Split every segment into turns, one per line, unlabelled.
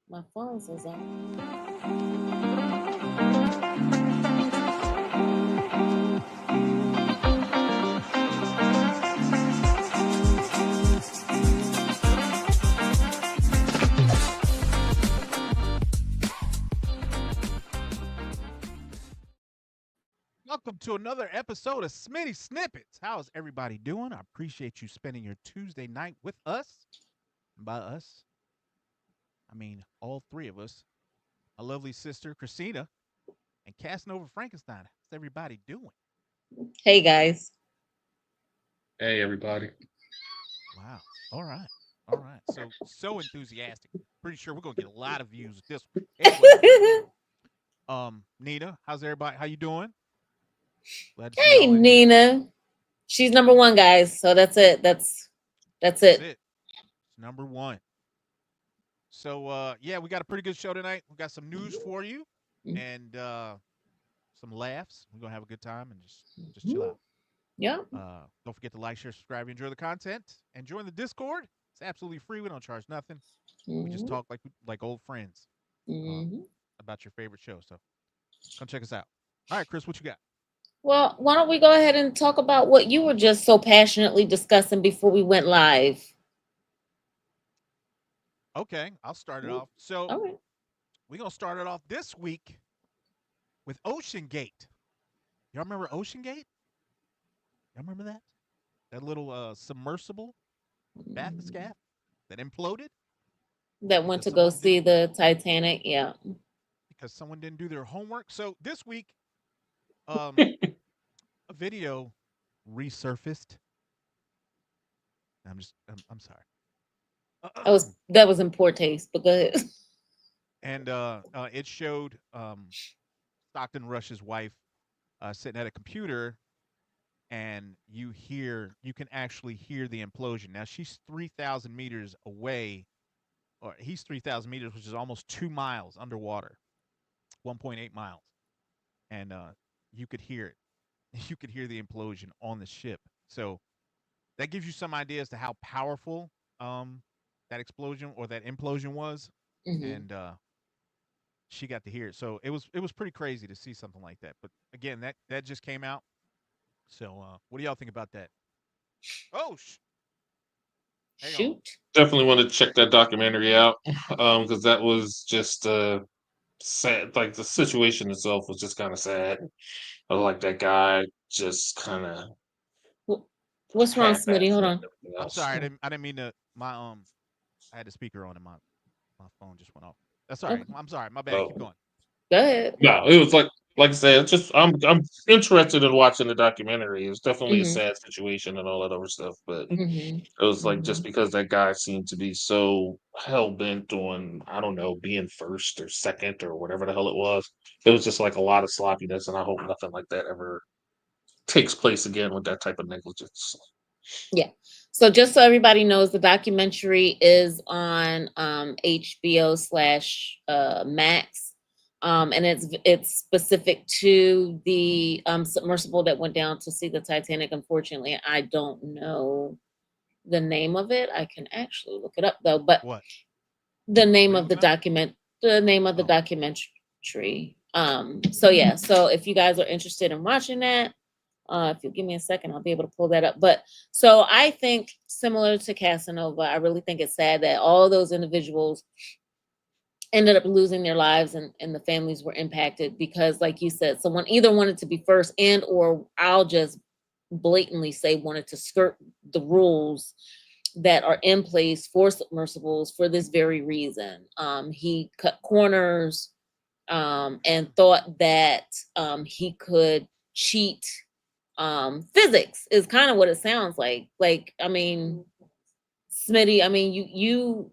My phone says that.
Welcome to another episode of Smitty Snippets. How's everybody doing? I appreciate you spending your Tuesday night with us. And by us, I mean all three of us. My lovely sister, Christina, and Casanova Frankenstein. How's everybody doing?
Hey guys.
Hey, everybody.
Wow. All right. All right. So enthusiastic. Pretty sure we're gonna get a lot of views with this one. Anyway, Nina, how's everybody? How you doing? Glad to see
Hey
y'all in here.
Nina. She's number one, guys. So that's it. That's
That's
it.
it. It's number one. So yeah, we got a pretty good show tonight. We got some news for you and some laughs. We're gonna have a good time and just chill out.
Yeah.
Don't forget to like, share, subscribe, enjoy the content, and join the Discord. It's absolutely free. We don't charge nothing. We just talk like old friends
Mm-hmm.
about your favorite show. So come check us out. All right, Chris, what you got?
Well, why don't we go ahead and talk about what you were just so passionately discussing before we went live?
Okay, I'll start it off. So
All right.
we're gonna start it off this week with Ocean Gate. Y'all remember Ocean Gate? Y'all remember that? That little submersible bathscaff that imploded
That went
because
to go
someone
see
didn't
the Titanic. Yeah.
do their homework. So this week, um, a video resurfaced. I'm sorry.
That was in poor taste, but go ahead.
And it showed Stockton Rush's wife sitting at a computer, and you can actually hear the implosion. Now she's 3,000 meters away, or he's 3,000 meters, which is almost 2 miles underwater, 1.8 miles, and you could hear it. You could hear the implosion on the ship. So that gives you some idea as to how powerful that explosion or that implosion was,
Hmm.
and she got to hear it. So it was pretty crazy to see something like that. But again, that just came out. So what do y'all think about that? Oh, hang on.
Shoot.
Definitely want to check that documentary out because that was just sad. Like the situation itself was just kind of sad. Like that guy just kind of
Wh- What's wrong,
half-assed
Smitty? Hold
it and
on.
everything
I'm
else.
sorry. I didn't mean to. My I had the speaker on and my phone just went off. That's all right.
Okay.
I'm sorry. My bad. Keep
So
going.
Go ahead.
no, it was like I said, it's just I'm interested in watching the documentary. It's definitely a
Hmm.
sad situation and all that other stuff, but
Hmm.
it was like just because that guy seemed to be so hell bent on, I don't know, being first or second or whatever the hell it was just like a lot of sloppiness, and I hope nothing like that ever takes place again with that type of negligence.
Yeah. So just so everybody knows, the documentary is on HBO slash Max. And it's specific to the submersible that went down to see the Titanic. Unfortunately, I don't know the name of it. I can actually look it up though. But
What?
the name
What are you
of the
looking up? Oh,
documentary. So yeah. So if you guys are interested in watching that, if you give me a second, I'll be able to pull that up. But so I think similar to Casanova, I really think it's sad that all those individuals ended up losing their lives and the families were impacted because, like you said, someone either wanted to be first and or I'll just blatantly say wanted to skirt the rules that are in place for submersibles for this very reason. He cut corners and thought that he could cheat physics is kind of what it sounds like. I mean, Smitty, I mean, you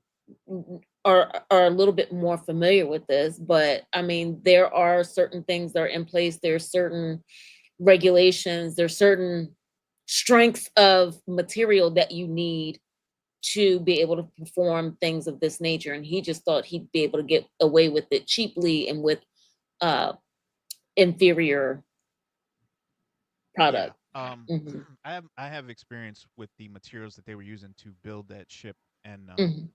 are a little bit more familiar with this, but I mean there are certain things that are in place, there's certain regulations, there's certain strengths of material that you need to be able to perform things of this nature, and he just thought he'd be able to get away with it cheaply and with uh inferior
yeah.
product. Hmm.
I have experience with the materials that they were using to build that ship, and
Hmm.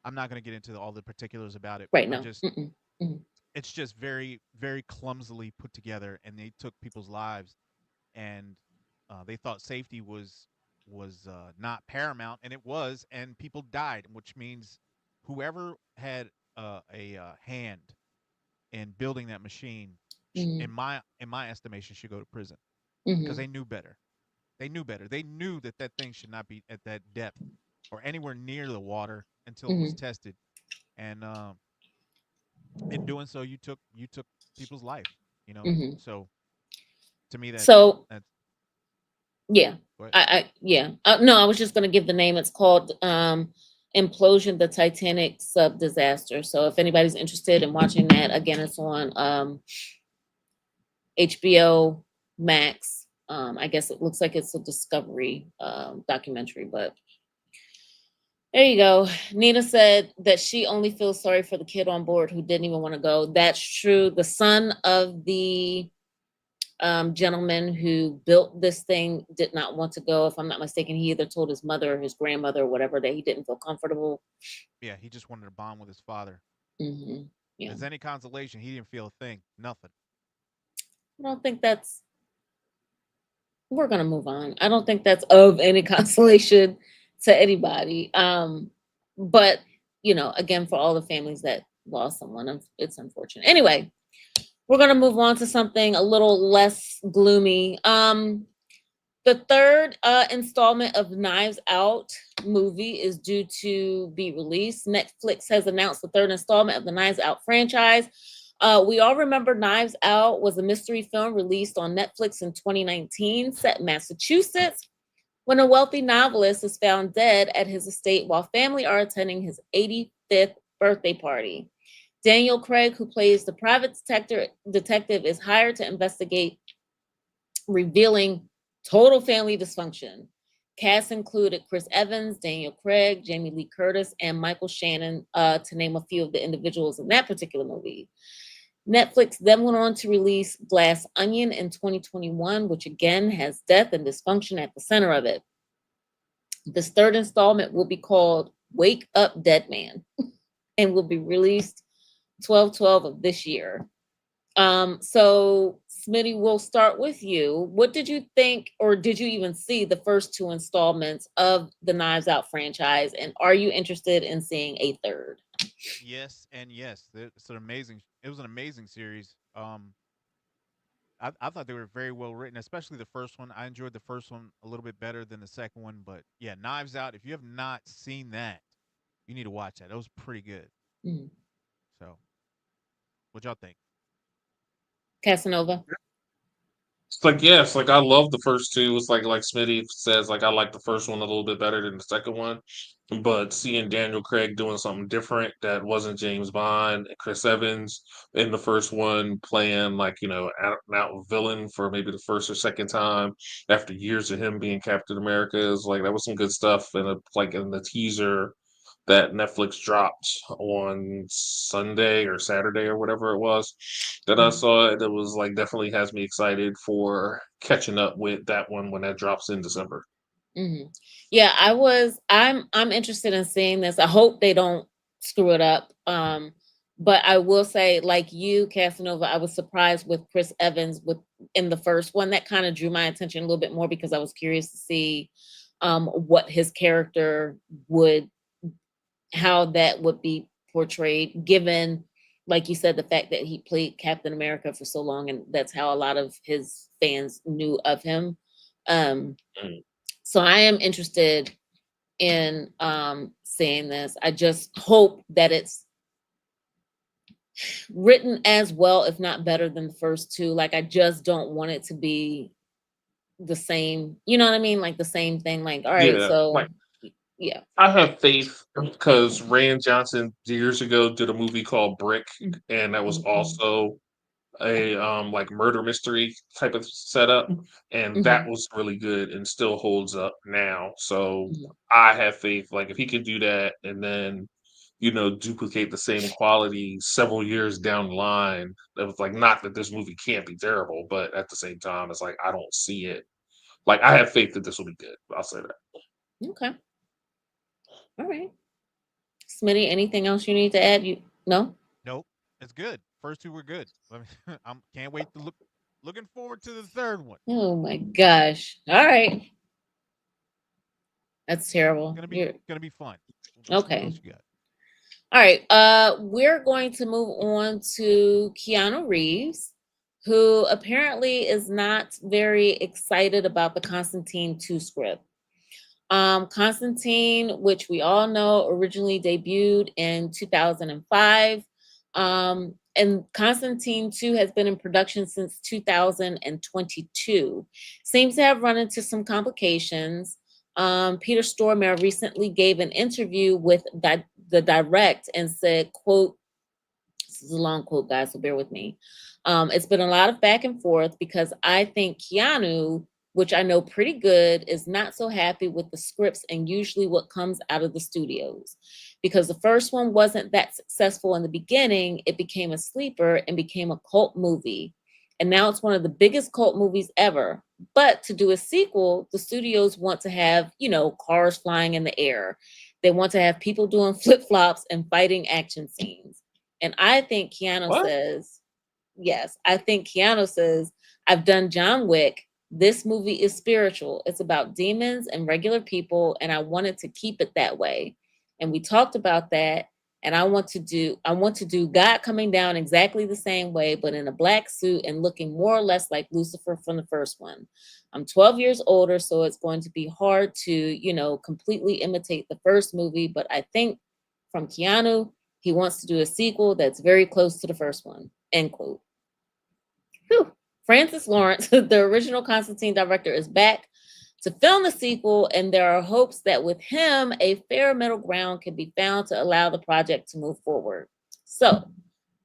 I'm not going to get into all the particulars about it.
Right,
I'm
no.
just
Mm-mm. Mhm.
it's just very very clumsily put together, and they took people's lives, and they thought safety was not paramount, and it was, and people died, which means whoever had hand in building that machine,
Mhm.
in my estimation, should go to prison because
Mhm.
they knew better. They knew better. They knew that that thing should not be at that depth or anywhere near the water until it was
Mhm.
tested, and in doing so, you took people's life. You know,
Mhm.
so to me,
So
that's
yeah,
what.
yeah. No, I was just gonna give the name. It's called Implosion: The Titanic Sub Disaster. So if anybody's interested in watching that, again, it's on HBO Max. I guess it looks like it's a Discovery documentary, but there you go. Nina said that she only feels sorry for the kid on board who didn't even want to go. That's true. The son of the gentleman who built this thing did not want to go. If I'm not mistaken, he either told his mother or his grandmother or whatever that he didn't feel comfortable.
Yeah, he just wanted to bond with his father.
Hmm.
If
Yeah,
there's any consolation, he didn't feel a thing, nothing.
I don't think that's. We're gonna move on. I don't think that's of any consolation to anybody. But again, for all the families that lost someone, it's unfortunate. Anyway, we're gonna move on to something a little less gloomy. The third installment of Knives Out movie is due to be released. Netflix has announced the third installment of the Knives Out franchise. We all remember Knives Out was a mystery film released on Netflix in 2019, set in Massachusetts, when a wealthy novelist is found dead at his estate while family are attending his 85th birthday party. Daniel Craig, who plays the private detective, is hired to investigate, revealing total family dysfunction. Cast included Chris Evans, Daniel Craig, Jamie Lee Curtis, and Michael Shannon, to name a few of the individuals in that particular movie. Netflix then went on to release Glass Onion in 2021, which again has death and dysfunction at the center of it. This third installment will be called Wake Up Dead Man and will be released 12/12 of this year. So Smitty, we'll start with you. What did you think, or did you even see the first two installments of the Knives Out franchise? And are you interested in seeing a third?
Yes and yes. It's an amazing. It was an amazing series. I thought they were very well written, especially the first one. I enjoyed the first one a little bit better than the second one, but yeah, Knives Out. If you have not seen that, you need to watch that. It was pretty good.
Mhm.
So, what y'all think?
Casanova.
It's like, yeah, it's like I love the first two. It's like Smitty says, like I like the first one a little bit better than the second one. But seeing Daniel Craig doing something different that wasn't James Bond, and Chris Evans in the first one playing like, out and out villain for maybe the first or second time after years of him being Captain America is like that was some good stuff. And like in the teaser that Netflix dropped on Sunday or Saturday or whatever it was that I
Mhm.
saw it. It was like definitely has me excited for catching up with that one when that drops in December.
Mhm. Yeah, I was. I'm interested in seeing this. I hope they don't screw it up. But I will say, like you, Casanova, I was surprised with Chris Evans with in the first one. That kind of drew my attention a little bit more because I was curious to see what his character would, how that would be portrayed, given, like you said, the fact that he played Captain America for so long, and that's how a lot of his fans knew of him. Um,
Mm.
so I am interested in seeing this. I just hope that it's written as well, if not better than the first two. Like I just don't want it to be the same, you know what I mean? Like the same thing. Like, all right,
Yeah, like
so yeah.
I have faith because Rand Johnson years ago did a movie called Brick, and that was
Mhm.
also a like murder mystery type of setup, and that
Mhm.
was really good and still holds up now. So
Mhm.
I have faith like if he can do that and then duplicate the same quality several years down the line, it was like not that this movie can't be terrible, but at the same time it's like I don't see it. Like I have faith that this will be good. I'll say that.
Okay. All right. Smitty, anything else you need to add? You no?
Nope, it's good. First two were good. I mean, I'm can't wait to looking forward to the third one.
Oh my gosh. All right. That's terrible.
Gonna be
You're
gonna be fun. What
okay.
else you got?
All right. We're going to move on to Keanu Reeves, who apparently is not very excited about the Constantine 2 script. Constantine, which we all know originally debuted in 2005. And Constantine 2 has been in production since 2022. Seems to have run into some complications. Peter Stormare recently gave an interview with the direct and said, quote, this is a long quote, guys, so bear with me. It's been a lot of back and forth because I think Keanu, which I know pretty good, is not so happy with the scripts and usually what comes out of the studios. Because the first one wasn't that successful in the beginning, it became a sleeper and became a cult movie. And now it's one of the biggest cult movies ever. But to do a sequel, the studios want to have, cars flying in the air. They want to have people doing flip flops and fighting action scenes. And I think Keanu
What?
says, yes, I think Keanu says, I've done John Wick. This movie is spiritual. It's about demons and regular people, and I wanted to keep it that way. And we talked about that. And I want to do God coming down exactly the same way, but in a black suit and looking more or less like Lucifer from the first one. I'm 12 years older, so it's going to be hard to, completely imitate the first movie. But I think from Keanu, he wants to do a sequel that's very close to the first one. End quote. Whew. Francis Lawrence, the original Constantine director, is back to film the sequel, and there are hopes that with him, a fair middle ground can be found to allow the project to move forward. So,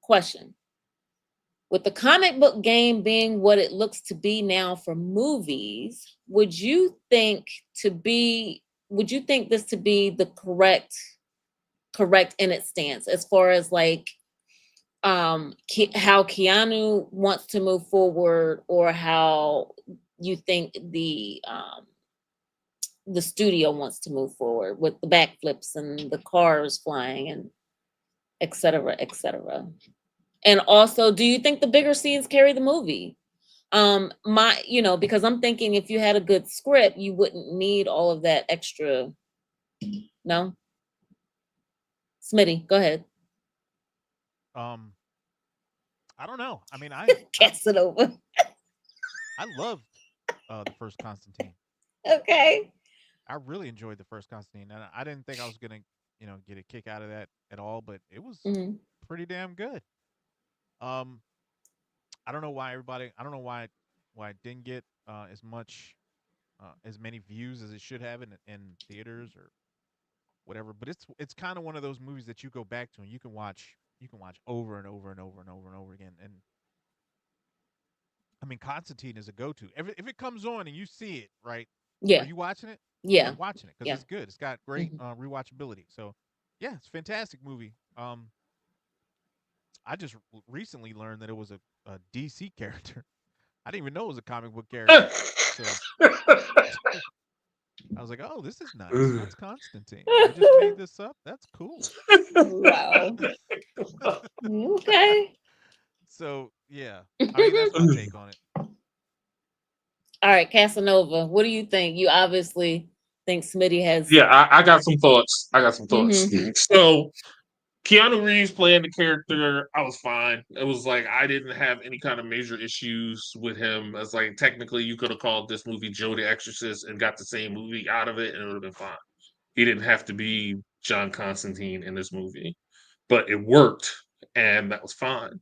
question. With the comic book game being what it looks to be now for movies, would you think this to be the correct in its stance as far as like how Keanu wants to move forward, or how you think the studio wants to move forward with the backflips and the cars flying and et cetera, et cetera. And also, do you think the bigger scenes carry the movie? Because I'm thinking if you had a good script, you wouldn't need all of that extra. No, Smitty, go ahead.
Um, I don't know. I mean,
Cast it over.
I loved the first Constantine.
Okay.
I really enjoyed the first Constantine, and I didn't think I was gonna, get a kick out of that at all, but it was
Hmm.
pretty damn good. Um, I don't know why everybody. I don't know why it didn't get as many views as it should have in theaters or whatever. But it's kind of one of those movies that you go back to and you can watch over and over and over and over and over again. And I mean, Constantine is a go-to. If it comes on and you see it, right? Are
Yeah.
you watching it?
Yeah.
I'm watching it because
Yeah.
it's good. It's got great
Hmm.
rewatchability. So, yeah, it's a fantastic movie. I just recently learned that it was a DC character. I didn't even know it was a comic book character. So I was like, oh, this is nice. That's Constantine. They just made this up. That's cool.
Wow. Okay.
So yeah, I mean that's my take on it.
All right, Casanova, what do you think? You obviously think Smitty has.
Yeah, I got some thoughts. I got some thoughts.
Hmm.
So Keanu Reeves playing the character, I was fine. It was like I didn't have any kind of major issues with him. As like technically, you could have called this movie Joe the Exorcist and got the same movie out of it, and it would have been fine. He didn't have to be John Constantine in this movie, but it worked, and that was fine.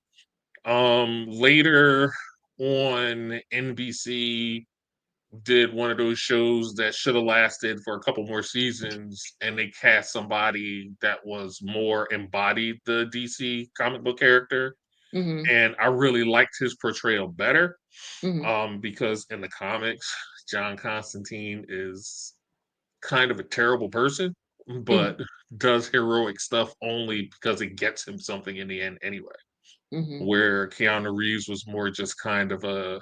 Later on, NBC did one of those shows that should have lasted for a couple more seasons, and they cast somebody that was more embodied the DC comic book character,
Hmm.
and I really liked his portrayal better.
Hmm.
Because in the comics, John Constantine is kind of a terrible person,
Hmm.
but does heroic stuff only because it gets him something in the end anyway.
Hmm.
Where Keanu Reeves was more just kind of a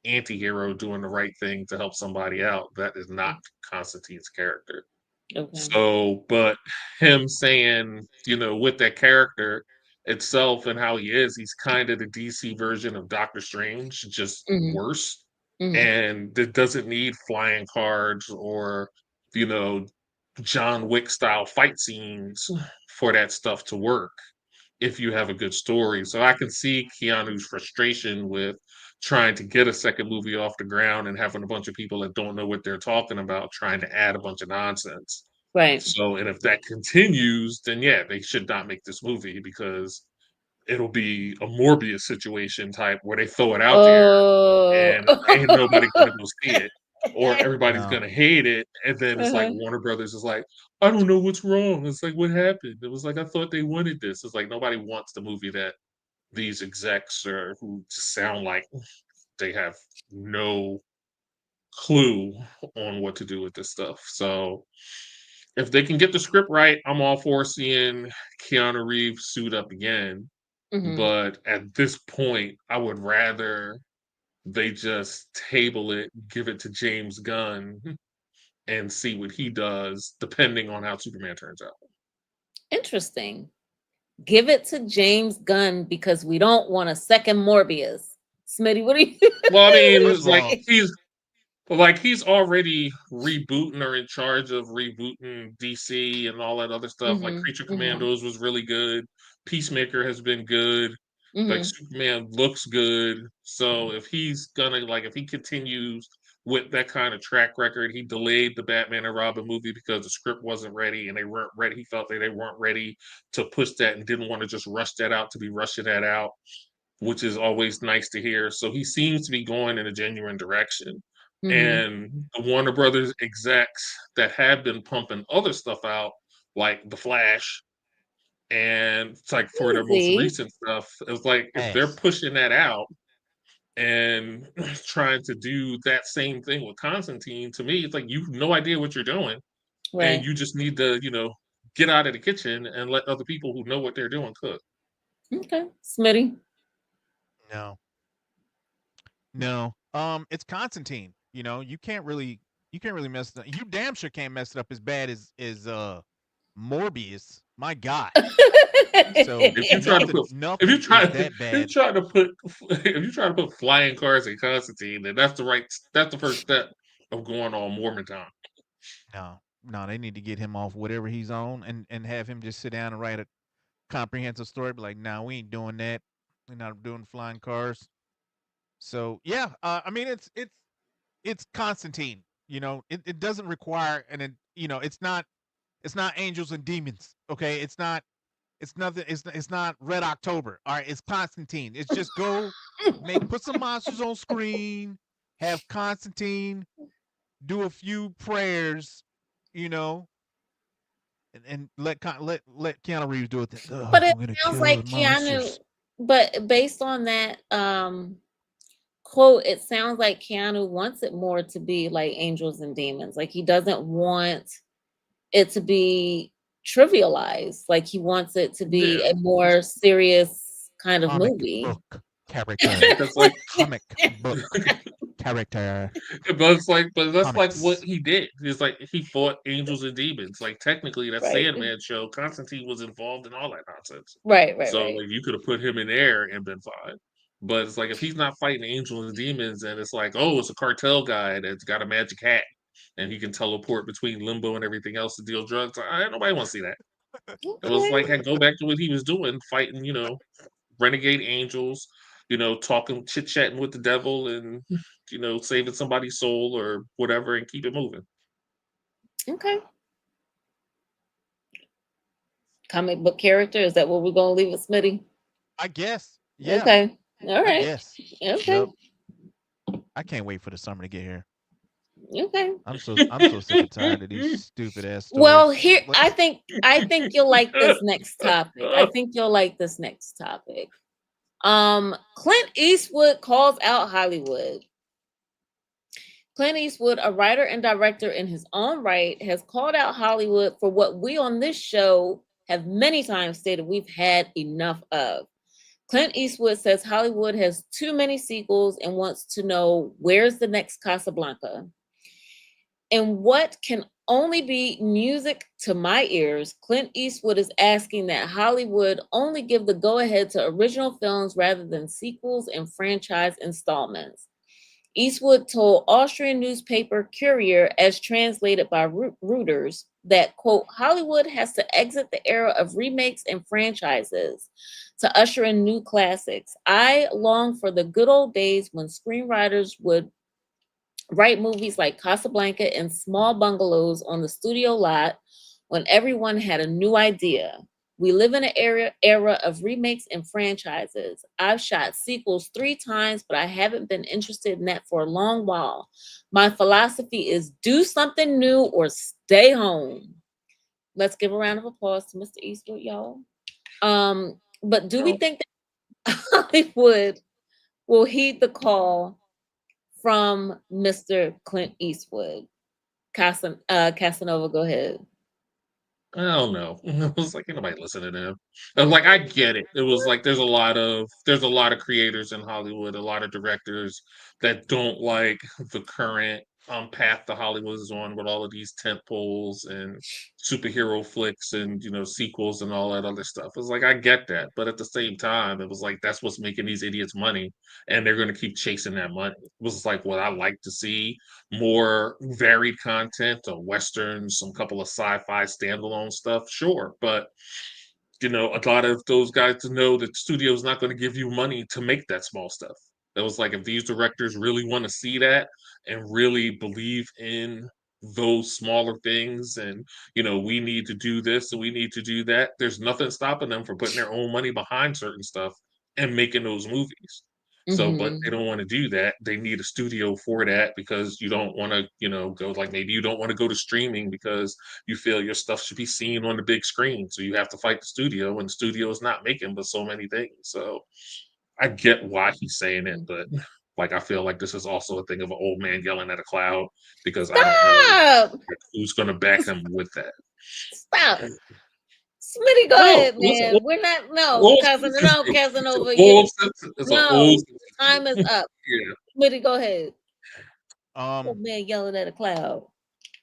anti-hero doing the right thing to help somebody out. That is not Constantine's character.
Okay.
So, but him saying, with that character itself and how he is, he's kind of the DC version of Doctor Strange, just
Hmm.
worse.
Hmm.
And it doesn't need flying cards or, you know, John Wick style fight scenes for that stuff to work if you have a good story. So I can see Keanu's frustration with trying to get a second movie off the ground and having a bunch of people that don't know what they're talking about trying to add a bunch of nonsense.
Right.
So, and if that continues, then yeah, they should not make this movie because it'll be a Morbius situation type where they throw it out there
Oh.
and ain't nobody gonna go see it, or everybody's
No.
gonna hate it, and then it's like
Uh-huh.
Warner Brothers is like, I don't know what's wrong. It's like, what happened? It was like I thought they wanted this. It's like nobody wants the movie that these execs are who just sound like they have no clue on what to do with this stuff. So if they can get the script right, I'm all for seeing Keanu Reeves suit up again.
Hmm.
But at this point, I would rather they just table it, give it to James Gunn, and see what he does, depending on how Superman turns out.
Interesting. Give it to James Gunn because we don't want a second Morbius. Smitty, what do you
Well, I
what do
mean,
First
it's
of
you
like
all,
say?
he's already rebooting or in charge of rebooting DC and all that other stuff. Like
Hmm.
Creature
Hmm.
Commandos was really good. Peacemaker has been good. Like
Hmm.
Superman looks good. So if he's gonna if he continues with that kind of track record, he delayed the Batman and Robin movie because the script wasn't ready and they weren't ready. He felt that they weren't ready to push that and didn't want to just rush that out to be rushing that out, which is always nice to hear. So he seems to be going in a genuine direction.
Hmm.
And the Warner Brothers execs that have been pumping other stuff out, like The Flash, and it's like for their most
Easy.
recent stuff, it's like if they're
ass.
pushing that out and trying to do that same thing with Constantine, to me, it's like you've no idea what you're doing. And
Right.
you just need to, get out of the kitchen and let other people who know what they're doing cook.
Okay. Smitty.
No. No. It's Constantine. You can't really mess it up. You damn sure can't mess it up as bad as Morbius. My God. So
If you try to
nothing
put if you
nothing
try
is
if
that
you
bad.
try to put if you try to put flying cars in Constantine, then that's the first step of going on Mormontown.
No. No, they need to get him off whatever he's on and have him just sit down and write a comprehensive story. Be like, nah, we ain't doing that. We're not doing flying cars. So yeah, I mean it's Constantine. It doesn't require it's not angels and demons. Okay, it's not it's nothing. It's not Red October. All right, it's Constantine. It's just go put some monsters on screen, have Constantine do a few prayers, you know, and let Keanu Reeves do it. Then,
But it
I'm gonna
sounds
kill the
like Keanu,
monsters.
but based on that quote, it sounds like Keanu wants it more to be like angels and demons. Like he doesn't want it to be trivialized. Like he wants it to be
Yeah,
a more serious kind of
Comic
movie.
book character.
because like,
Comic book character.
but that's like what
Comics.
he did. It's like he fought angels and demons. Like technically, that
Right.
Sandman show, Constantine was involved in all that nonsense.
Right, right,
So
right.
like you could have put him in there and been fine. But it's like if he's not fighting angels and demons, and it's like, oh, it's a cartel guy that's got a magic hat and he can teleport between limbo and everything else to deal drugs. Nobody wants to see that. It was
Okay.
like, hey, go back to what he was doing, fighting, renegade angels, talking, chit chatting with the devil, and saving somebody's soul or whatever, and keep it moving.
Okay. Comic book character. Is that what we're gonna leave with Smitty?
I guess. Yeah,
Okay. All
I
right.
guess.
Okay.
Yep. I can't wait for the summer to get here.
Okay.
I'm so sick and tired of these stupid ass
Well,
stories.
here
Like,
I think you'll like this next topic. I think you'll like this next topic. Clint Eastwood calls out Hollywood. Clint Eastwood, a writer and director in his own right, has called out Hollywood for what we on this show have many times stated we've had enough of. Clint Eastwood says Hollywood has too many sequels and wants to know where's the next Casablanca. And what can only be music to my ears. Clint Eastwood is asking that Hollywood only give the go ahead to original films rather than sequels and franchise installments. Eastwood told Austrian newspaper Courier, as translated by Reuters, that, quote, Hollywood has to exit the era of remakes and franchises to usher in new classics. I long for the good old days when screenwriters would write movies like Casablanca in small bungalows on the studio lot when everyone had a new idea. We live in an era of remakes and franchises. I've shot sequels 3 times, but I haven't been interested in that for a long while. My philosophy is do something new or stay home. Let's give a round of applause to Mr. Eastwood, y'all. But do we think that Hollywood will heed the call from Mr. Clint Eastwood? Casanova, go ahead.
I don't know. It was like, ain't nobody listening to him. And like, I get it. It was like there's a lot of creators in Hollywood, a lot of directors that don't like the current path that Hollywood is on with all of these tent poles and superhero flicks and sequels and all that other stuff. It's like I get that, but at the same time, it was like that's what's making these idiots money, and they're gonna keep chasing that money. It was like what I like to see more varied content, a western, some couple of sci-fi standalone stuff, sure. But a lot of those guys to know that the studio's not going to give you money to make that small stuff. That was like if these directors really want to see that and really believe in those smaller things and we need to do this and we need to do that, there's nothing stopping them from putting their own money behind certain stuff and making those movies. So, but they
Mm-hmm.
don't want to do that. They need a studio for that because you don't want to, go like maybe you don't want to go to streaming because you feel your stuff should be seen on the big screen. So you have to fight the studio, and the studio is not making but so many things. So I get why he's saying it, but like I feel like this is also a thing of an old man yelling at a cloud because I don't know
Stop!
who's going to back him with that.
Stop! Smitty, go
No,
ahead, man. We're not no
old
No,
it's an
Casanova.
old sentence. It's an old
No,
sentence.
time is up.
Yeah.
Smitty, go ahead. Old
Um,
man yelling at a cloud.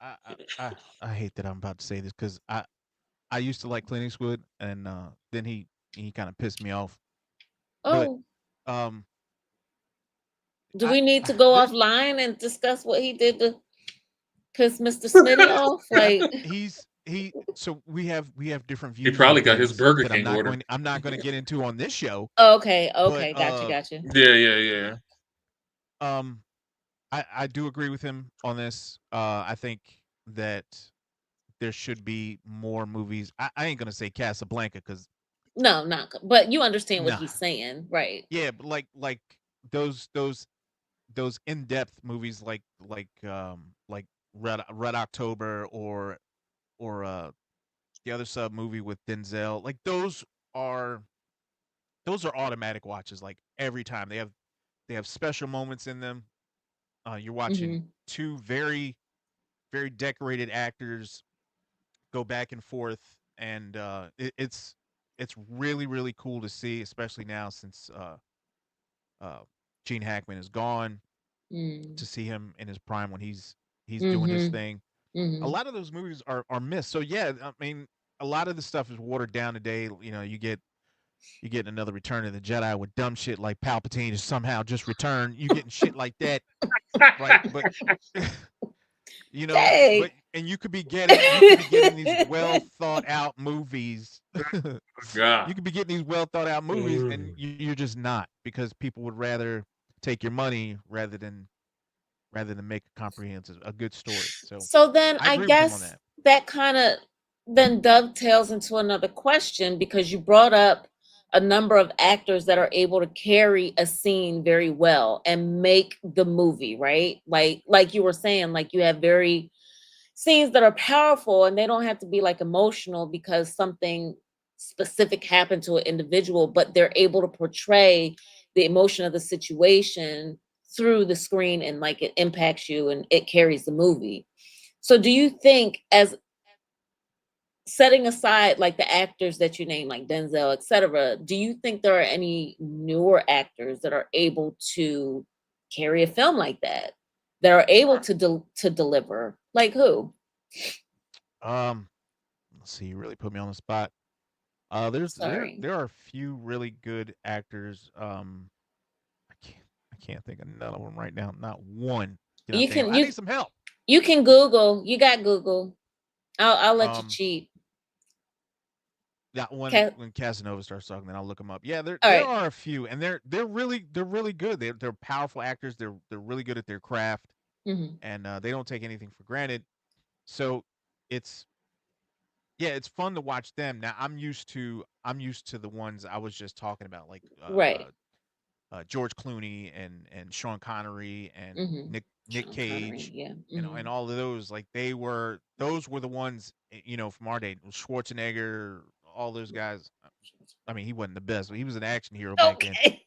I I I, I hate that I'm about to say this because I used to like Clint Eastwood, and then he kind of pissed me off. But
Oh,
um,
do
I
we need to go
there
offline and discuss what he did to piss Mr. Smitty off? Like,
he so we have different
He
views on
probably got his
things
Burger
that
King order.
I'm not going to get into on this show.
okay,
But
okay, gotcha.
Yeah, yeah, yeah.
um I do agree with him on this. I think that there should be more movies. I ain't gonna say Casablanca because
No, not. But you understand what
nah,
he's saying, right?
yeah, but like those in depth movies like Red October or the other sub movie with Denzel, like are those are automatic watches. Like every time they have special moments in them. You're watching
Mm-hmm.
two very decorated actors go back and forth, and it's really cool to see, especially now since uh, Gene Hackman is gone. To see him in his prime when he's doing his
Mm-hmm.
thing. A
Mm-hmm.
lot of those movies are missed. So yeah, I mean, a lot of the stuff is watered down today. You get another Return of the Jedi with dumb shit like Palpatine is somehow just returned. You getting shit like that, right? But
Dang.
but and you could be getting these well thought out movies.
God.
You could be getting these well thought out movies, and
Mm.
you're just not, because people would rather take your money rather than make a good story. So
So then
I
I
agree with him on
guess
that.
that kind of then dovetails into another question, because you brought up a number of actors that are able to carry a scene very well and make the movie, right? Like you were saying, like you have very scenes that are powerful and they don't have to be like emotional because something specific happened to an individual, but they're able to portray the emotion of the situation through the screen, and like it impacts you and it carries the movie. So do you think, as setting aside like the actors that you name, like Denzel, etc., do you think there are any newer actors that are able to carry a film like that, that are able to to deliver? Like who?
Let's see. You really put me on the spot.
Sorry.
There are a few really good actors. I can't I can't think of none of them right now. Not one can I
You
think of.
can
I need some help.
you can Google. You got Google. I'll let you
Um,
cheat.
that
Cat.
when Casanova starts talking, then I'll look them up. Yeah,
All
there
right.
are a few, and they're really good. They're powerful actors. They're really good at their craft,
Hmm.
and they don't take anything for granted. So it's yeah, it's fun to watch them. Now I'm used to the ones I was just talking about, like
Right.
George Clooney and Sean Connery and
Hmm.
Nick
Sean Connery.
Cage,
Yeah.
and all of those. Like those were the ones from our day. Schwarzenegger, all those guys. I mean, he wasn't the best, but he was an action hero back then.
Okay.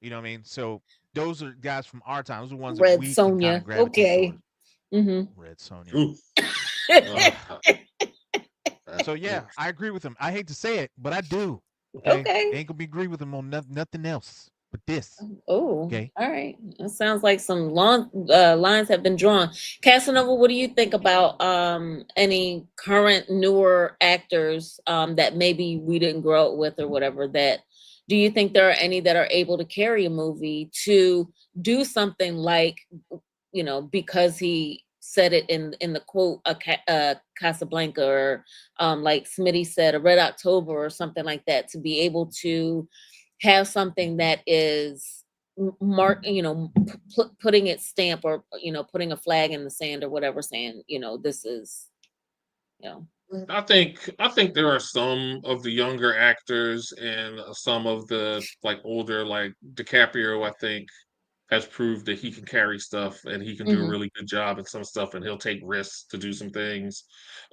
You know what I mean? So those are guys from our time. Those are ones that
Red
we can kind of
Sonja.
gravitate
Okay.
towards.
Hmm.
Red Sonja.
Ooh,
Uh,
that,
so yeah, I agree with him. I hate to say it, but I do. Okay,
Okay.
ain't gonna be agree with him on nothing else but this.
Oh,
Okay.
all right. That sounds like some long lines have been drawn. Casanova, what do you think about any current newer actors that maybe we didn't grow up with or whatever? That do you think there are any that are able to carry a movie to do something like because he said it in the quote Casablanca, or like Smitty said, a Red October or something like that, to be able to have something that is mark putting its stamp, or putting a flag in the sand or whatever, saying this is you know
I think there are some of the younger actors and some of the like older, like DiCaprio. I think has proved that he can carry stuff and he can do a
hmm
really good job at some stuff and he'll take risks to do some things.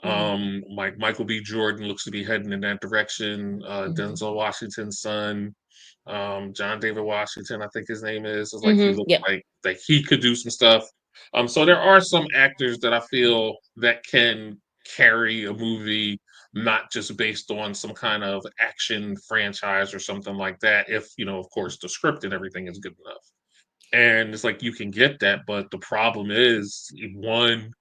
hmm
Like Michael B. Jordan looks to be heading in that direction.
hmm
Denzel Washington's son, John David Washington, I think his name is like he looks
yep.
like he could do some stuff. So there are some actors that I feel that can carry a movie not just based on some kind of action franchise or something like that if of course the script and everything is good enough. And it's like you can get that, but the problem is one,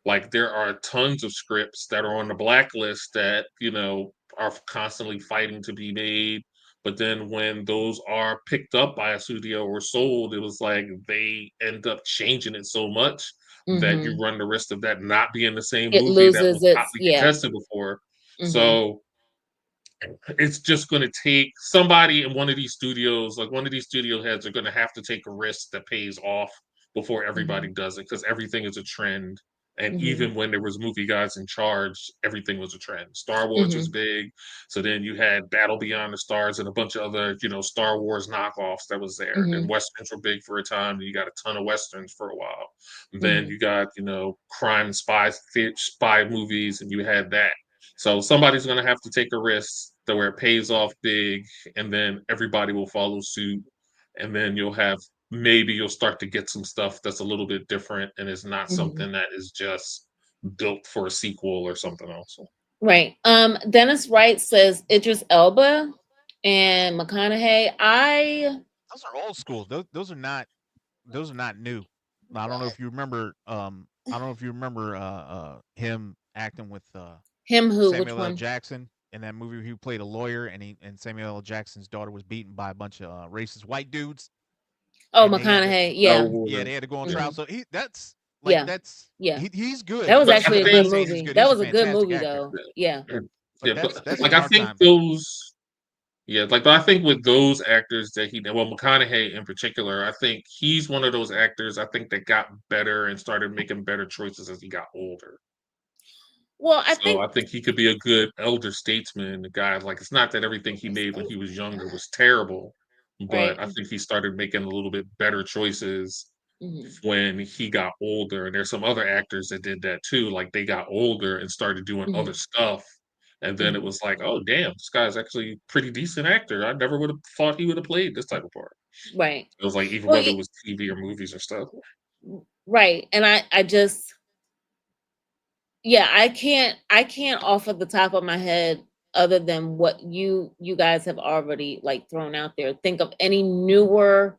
like there are tons of scripts that are on the blacklist that, are constantly fighting to be made. But then when those are picked up by a studio or sold, it was like they end up changing it so much that you
hmm
run the risk of that not being the same
it
movie that
loses
was
its
hotly
yeah.
contested before.
hmm
So it's just going to take somebody in one of these studios, like one of these studio heads, are going to have to take a risk that pays off before everybody
hmm
does it because everything is a trend. And
hmm
even when there was movie guys in charge, everything was a trend. Star Wars was
hmm
big, so then you had Battle Beyond the Stars and a bunch of other, Star Wars knockoffs that was there.
hmm
And westerns were big for a time. And you got a ton of westerns for a while. And then
hmm
you got, crime and spy movies, and you had that. So somebody's going to have to take a risk that where it pays off big, and then everybody will follow suit, and then you'll start to get some stuff that's a little bit different, and it's not
hmm
something that is just built for a sequel or something else.
Right. Dennis Wright says Idris Elba and McConaughey.
Those are old school. Those are not new. I don't know if you remember. I don't know if you remember him acting with
Him who? Which
Samuel L.
one?
Jackson in that movie. He played a lawyer, and Samuel L. Jackson's daughter was beaten by a bunch of racist white dudes,
Oh,
and they had to
McConaughey. Yeah.
Oh,
they had to go on trial.
hmm
So
Yeah.
that's
Yeah.
he's
That
good.
was
but
But
I
actually a
I'm not
good
think,
saying he's
movie.
good.
That
He's a
was a good
fantastic
movie,
actor.
though. Yeah.
But
yeah, but
that's
like
from
I
our
think
time though.
those. Yeah, like, but I think with those actors that McConaughey in particular, I think he's one of those actors I think that got better and started making better choices as he got older.
Well, I
So
think
I think he could be a good elder statesman guy. Like it's not that everything he made when he was younger was terrible,
right.
but I think he started making a little bit better choices
hmm
when he got older. And there's some other actors that did that too. Like they got older and started doing other
hmm
stuff. And then it
hmm
was like, oh damn, this guy's actually a pretty decent actor. I never would have thought he would have played this type of part.
Right.
It was like even
Well,
whether it was TV or movies or stuff.
right. And I just, yeah, I can't off of the top of my head, other than what you guys have already like thrown out there, think of any newer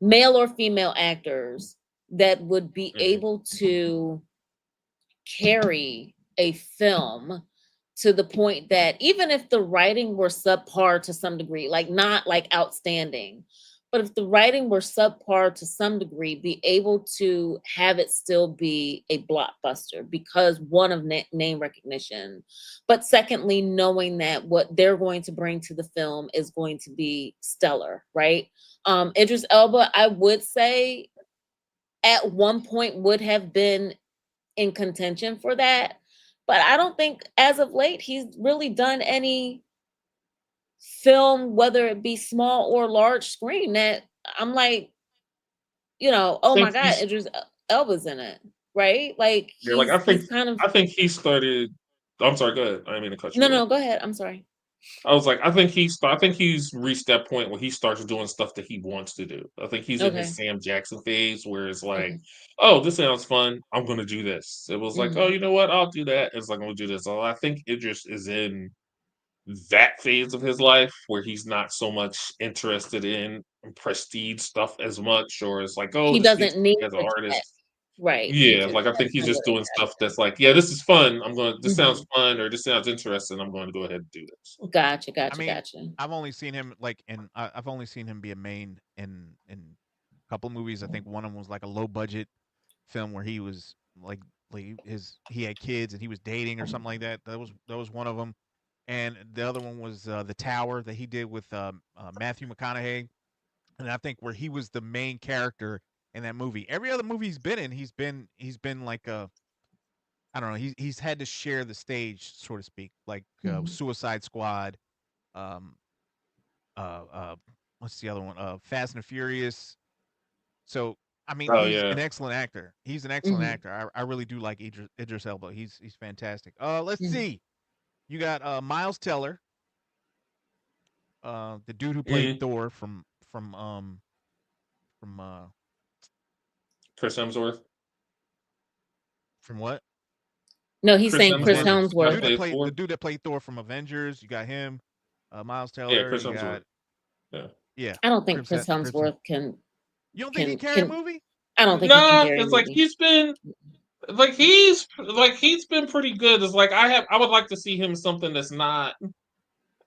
male or female actors that would be
Mhm.
able to carry a film to the point that even if the writing were subpar to some degree, like not like outstanding, but if the writing were subpar to some degree, be able to have it still be a blockbuster because one of name recognition, but secondly, knowing that what they're going to bring to the film is going to be stellar, right? Idris Elba, I would say at one point would have been in contention for that, but I don't think as of late he's really done any film, whether it be small or large screen, that I'm like,
I
oh my
think
God,
he's
Idris Elba's in it, right? Like
yeah, like
he's kind of
I think he started. I'm sorry. Go ahead. I didn't mean to cut you
no,
off.
no, go ahead. I'm sorry.
I was like, I think he's reached that point where he starts doing stuff that he wants to do. I think he's in his
Okay.
Sam Jackson phase where it's like,
Okay.
oh, this sounds fun. I'm going to do this. It was like, oh,
Hmm.
you know what? I'll do that. It's like, I'm going to do this. So I think Idris is in that phase of his life where he's not so much interested in prestige stuff as much, or it's like, oh,
He
this gets
doesn't need
me as an
it yet.
artist.
Right.
Yeah, like I think
That's
he's
not what
just doing
it
stuff that's like, yeah, this is fun. This sounds
is.
fun, or this sounds interesting. I'm going to go ahead and do this.
Gotcha,
I
gotcha,
mean,
gotcha.
I've only seen him like I've only seen him be a main in a couple movies. I think one of them was like a low budget film where he was like he had kids and he was dating or something like that. That was one of them, and the other one was The Tower that he did with Matthew McConaughey, and I think where he was the main character in that movie. Every other movie he's been in, he's been like a I don't know. He's had to share the stage, so to speak, like
Mhm.
Suicide Squad, um, what's the other one? Fast and the Furious. So I mean,
Oh
he's
yeah.
an excellent actor. He's an excellent
Mhm.
actor. I really do like Idris Elba. He's fantastic. Let's
Mhm.
see. You got Miles Teller, the dude who played
Mhm.
Thor from
Chris Hemsworth.
from what?
No, he's
Chris
saying
From
Chris
Hemsworth
Avengers. The
that
dude
Helmsworth.
that
plays
played the
Thor.
dude that played Thor from Avengers. You got him. Miles
Yeah,
Teller.
Chris
You
Hemsworth.
got
Yeah.
yeah.
I don't think
Crimson
Chris
Crimson.
Helmsworth can
You don't think he
can
carry a
can.
movie?
I don't think he can
Nah,
carry a
it's like
movie.
he's been pretty good. It's like I would like to see him in something that's not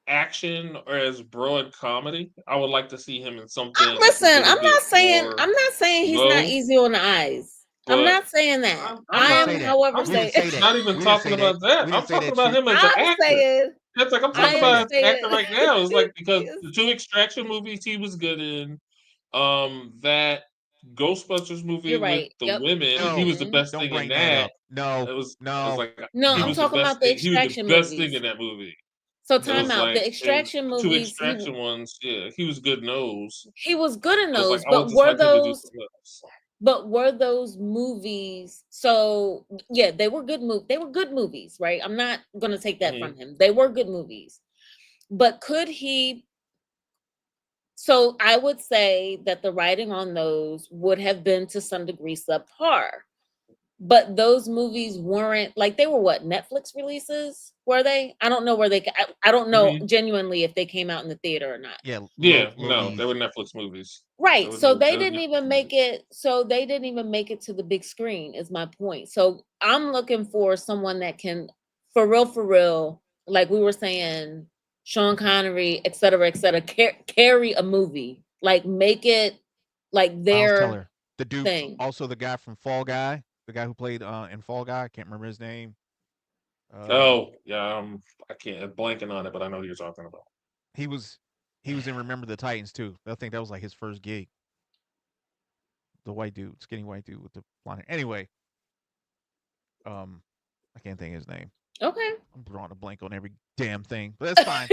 action or as broad comedy. I would like to see him in something that's a
Listen,
little bit more
I'm not saying he's not
low.
easy on the eyes. I'm
But
not saying that.
We
I'm
I
didn't
not.
say
am,
that.
however,
We didn't
say
say that.
Not even
We didn't
talking
say that.
about that.
We
I'm
didn't say
talking
that.
about
You.
him as an
I'm
actor.
saying
It's like I'm
We
I
didn't
talking
say
am
about
that.
as an actor
saying
right now. It's like because
he is
the two Extraction movies he was good in, that Ghostbusters movie
you're
with
right.
the
Yep.
women, he
No,
was the
Hmm.
best
don't
thing in
bring that
that.
up. No,
It was
no,
like
No,
he
I'm
was
no.
the
talking
best
about the
thing. He was the
extraction
best thing
movies.
in that movie.
So
It
time
was
out. The
like in
extraction
the two
movies,
Extraction ones. Yeah, he was good in those.
he was good in
It was like
those,
I would just like him to do something else.
but were those movies so yeah, they were good movies, right? I'm not gonna take that
Hmm.
from him. They were good movies. But could he so I would say that the writing on those would have been to some degree subpar. But those movies weren't like they were what Netflix releases were they? I don't know where I don't know
Hmm.
genuinely if they came out in the theater or not.
Yeah,
Yeah,
low
no, they were
ease.
Netflix movies.
Right.
They were Netflix movies.
So they didn't even make it to the big screen is my point. So I'm looking for someone that can for real, like we were saying, Sean Connery, et cetera, carry a movie. Like make it like
Miles
their
Teller, the dude,
thing.
also the guy from Fall Guy, the guy who played in Fall Guy. I can't remember his name. Uh,
Oh, yeah, I can't I'm blanking on it, but I know who you're talking about.
he was he was in Remember the Titans too. I think that was like his first gig. The white dude, skinny white dude with the blonde hair. Anyway, I can't think of his name.
Okay.
I'm drawing a blank on every damn thing, but that's fine.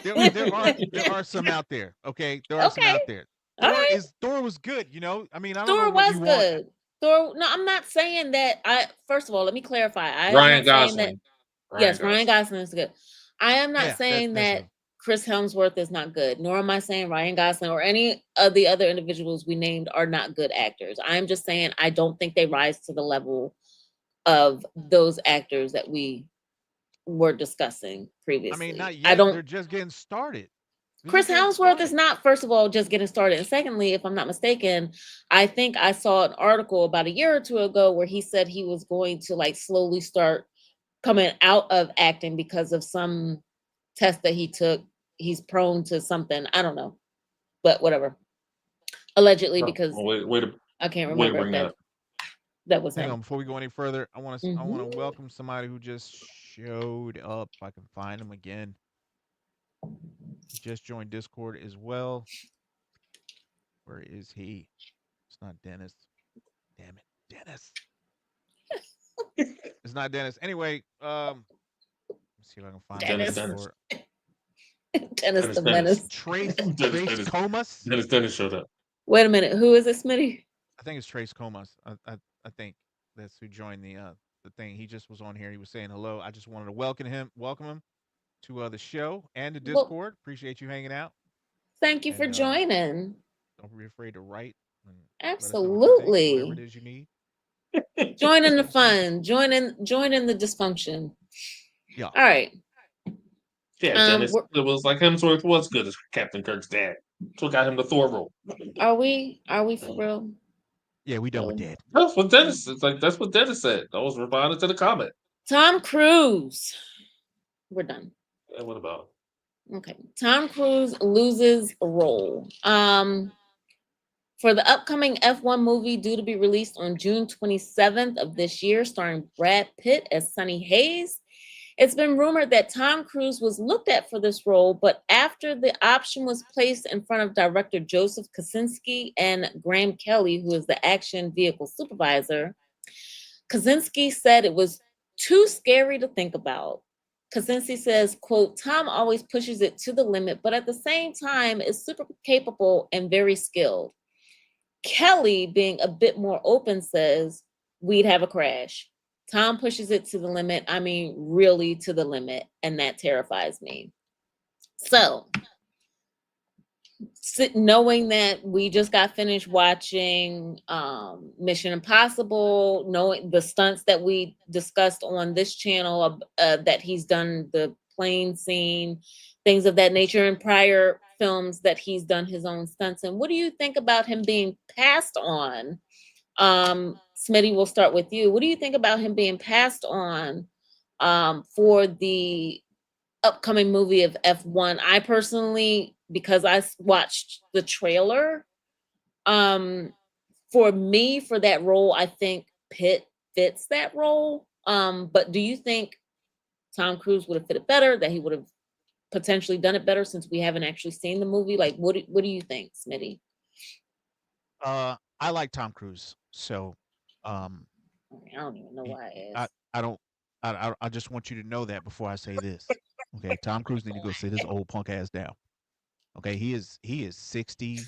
There are some out there. Okay, there are some
Okay.
out there.
All right.
Thor was good. I mean, I don't know
Thor
what
was
you want.
good. Thor, no, I'm not saying that I first of all, let me clarify. I am
Ryan
not saying that
Gosling. Ryan
yes, Ryan
Gosling.
Gosling is good. I am not
Yeah,
saying
that's
that
him.
Chris Helmsworth is not good, nor am I saying Ryan Gosling or any of the other individuals we named are not good actors. I'm just saying I don't think they rise to the level of those actors that we were discussing
I mean,
previously.
not
I
yet.
don't
They're just getting started.
Chris Hemsworth is not, first of all, just getting started. And secondly, if I'm not mistaken, I think I saw an article about a year or two ago where he said he was going to like slowly start coming out of acting because of some test that he took. He's prone to something. I don't know, but whatever. Allegedly,
No,
because
way to
I can't
way to
remember
bring
if
that up.
that was
Hang
him.
on, before we go any further, I want to
Mhm.
welcome somebody who just showed up. If I can find him again. He just joined Discord as well. Where is he? It's not Dennis. Damn it, Dennis. It's not Dennis. Anyway, let's see if I can find him in
Dennis.
Dennis.
Discord.
Dennis the
Dennis.
Menace.
Trace Comas.
Dennis showed up.
Wait a minute. Who is it, Smitty?
I think it's Trace Comas. I think that's who joined the thing. He just was on here. He was saying hello. I just wanted to welcome him to the show and the
Well,
Discord. Appreciate you hanging out.
thank you for
And
joining.
don't be afraid to write and let us know what you think, whatever it
Absolutely.
is you need.
Join in the
Let us know.
fun. Join in the dysfunction.
Yeah.
All right.
Yeah, Dennis. It was like Hemsworth was good as Captain Kirk's dad. That's what got him the Thor role.
Are we for real?
Yeah, we done with
Really?
that.
That's what Dennis. It's like that's what Dennis said. I was responding to the comment.
Tom Cruise. We're done.
Yeah, what about?
Okay. Tom Cruise loses a role. For the upcoming F1 movie due to be released on June 27th of this year, starring Brad Pitt as Sonny Hayes, it's been rumored that Tom Cruise was looked at for this role, but after the option was placed in front of director Joseph Kosinski and Graham Kelly, who is the action vehicle supervisor, Kosinski said it was too scary to think about. Kosinski says, quote, Tom always pushes it to the limit, but at the same time is super capable and very skilled. Kelly, being a bit more open, says, we'd have a crash. Tom pushes it to the limit. I mean, really to the limit. And that terrifies me. So, knowing that we just got finished watching Mission Impossible, knowing the stunts that we discussed on this channel, that he's done the plane scene, things of that nature, in prior films that he's done his own stunts. And what do you think about him being passed on? Smitty, we'll start with you. What do you think about him being passed on for the upcoming movie of F1? I personally, because I watched the trailer, for me, for that role, I think Pitt fits that role. But do you think Tom Cruise would have fit it better, that he would have potentially done it better, since we haven't actually seen the movie? Like, what do you think, Smitty?
I like Tom Cruise, so
I don't even know why I
I
asked.
I don't I just want you to know that before I say this. Okay, Tom Cruise need to go sit his old punk ass down. Okay, he is 60,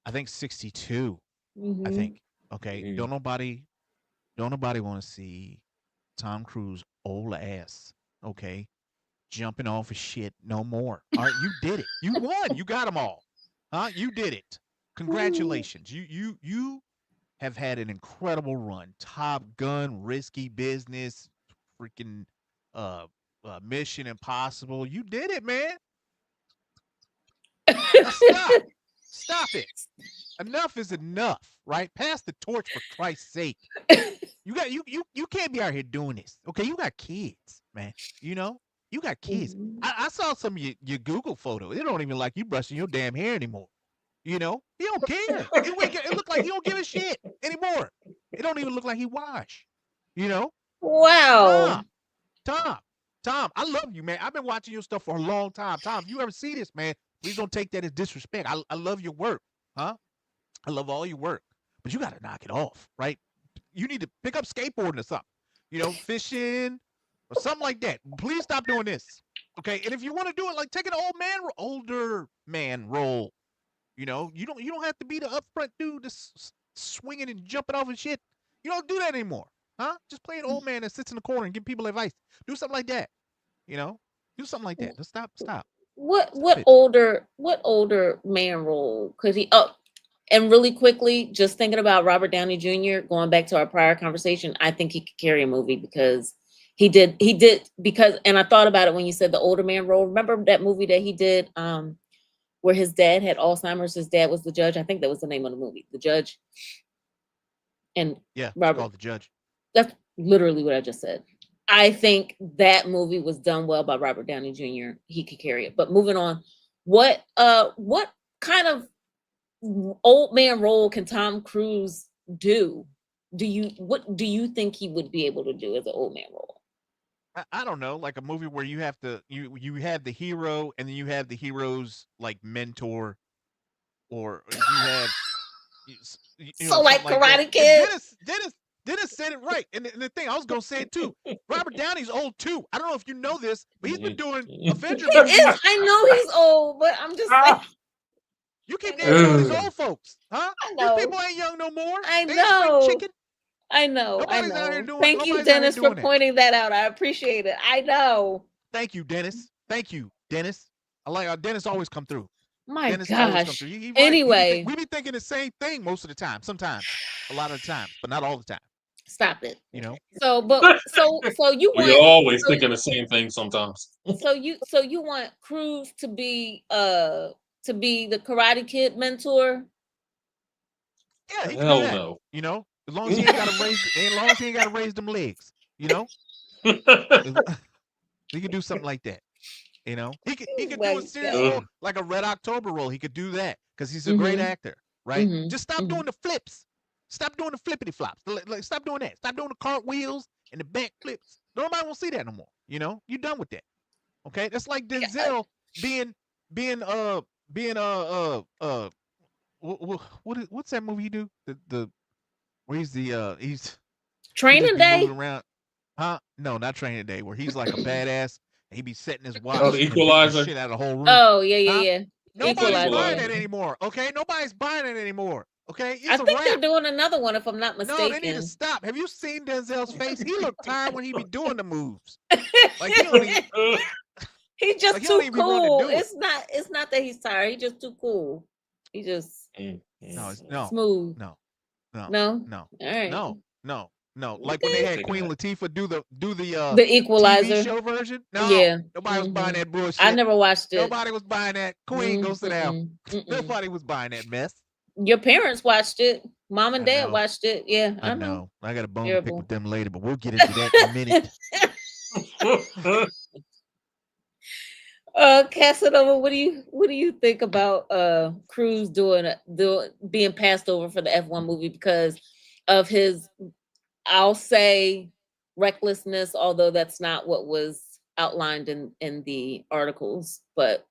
I think 62. I
Mm-hmm.
think. Okay, don't nobody want to see Tom Cruise old ass. Okay, jumping off of shit no more. All right, you did it. You won. You got them all. Huh? You did it. Congratulations. You have had an incredible run. Top Gun, Risky Business, freaking Mission Impossible. You did it, man. Now stop. Stop it. Enough is enough, right? Pass the torch for Christ's sake. You can't be out here doing this. Okay, you got kids, man. You know? You got kids.
Mhm.
I saw some of your Google photos. It don't even like you brushing your damn hair anymore. You know? He don't care. It look like he don't give a shit anymore. It don't even look like he wash. You know?
Wow.
Tom, Tom, I love you, man. I've been watching your stuff for a long time. Tom, if you ever see this, man, please don't take that as disrespect. I love your work, huh? I love all your work, but you got to knock it off, right? You need to pick up skateboarding or something, you know, fishing or something like that. Please stop doing this, okay? And if you want to do it, like take an older man role. You know, you don't have to be the upfront dude that's swinging and jumping off and shit. You don't do that anymore, huh? Just play an old man that sits in the corner and give people advice. Do something like that. You know, do something like that. Just stop
What
it.
older man role could he? Oh, and really quickly, just thinking about Robert Downey Jr. Going back to our prior conversation, I think he could carry a movie because he did because, and I thought about it when you said the older man role. Remember that movie that he did? where his dad had Alzheimer's. His dad was the judge. I think that was the name of the movie, The Judge. And
Yeah, it's
Robert,
called The Judge.
that's literally what I just said. I think that movie was done well by Robert Downey Jr. He could carry it. But moving on, what kind of old man role can Tom Cruise do? What do you think he would be able to do as an old man role?
I don't know, like a movie where you have to you have the hero and then you have the hero's like mentor, or you have
So like
something like that.
Karate
And
Kid.
Dennis said it right. And the thing I was gonna say it too. Robert Downey's old too. I don't know if you know this, but he's been doing Avenger
He
movies.
is. I know he's old, but I'm just saying.
You keep naming all these old folks, huh?
I know.
These people ain't young no more.
I
They ain't spring
know.
chicken.
I know.
Nobody's
I
out here
know.
doing.
Thank you,
nobody's out here
Dennis, for
doing that.
pointing that out. I appreciate it. I know.
Thank you, Dennis. Thank you, Dennis. I like how Dennis always come through.
My
Dennis always come
gosh.
through. He right.
Anyway,
we be thinking the same thing most of the time. Sometimes, a lot of the time, but not all the time.
stop it.
You know.
So, but so you
We
want
always thinking the same thing sometimes.
so you want Cruz to be the Karate Kid mentor?
Yeah, he can do
Hell
that.
no.
You know, as long as he ain't got to raise them legs. You know, he can do something like that. You know, he could do a serious role like a Red October role. He could do that because he's a great actor, right? Just stop doing the flips. Stop doing the flippity flops. Like, stop doing that. Stop doing the cartwheels and the back flips. Nobody will see that no more. You know, you're done with that. Okay, that's like Denzel what's that movie he do? The where he's
Training Day.
Moving around. Huh? No, not Training Day. Where he's like a badass. He be setting his watch.
Oh, the Equalizer.
Shit out of the whole room.
Oh yeah.
Nobody's buying that anymore. Okay, nobody's buying it anymore. Okay,
I think they're doing another one, if I'm not mistaken.
No, they need to stop. Have you seen Denzel's face? He looked tired when he be doing the moves. Like he don't even,
he's just too cool. It's not that he's tired. He's just too cool. He just smooth.
No.
All right.
No. Like when they had Queen Latifah do the
Equalizer
TV show version. No, nobody was buying that bullshit.
I never watched it.
Nobody was buying that. Queen, go sit down. Nobody was buying that mess.
Your parents watched it. Mom and Dad watched it. Yeah, I know.
I got a bone to pick with them later, but we'll get into that in a minute.
Casanova, what do you think about Cruz being passed over for the F1 movie because of his, I'll say, recklessness, although that's not what was outlined in the articles, but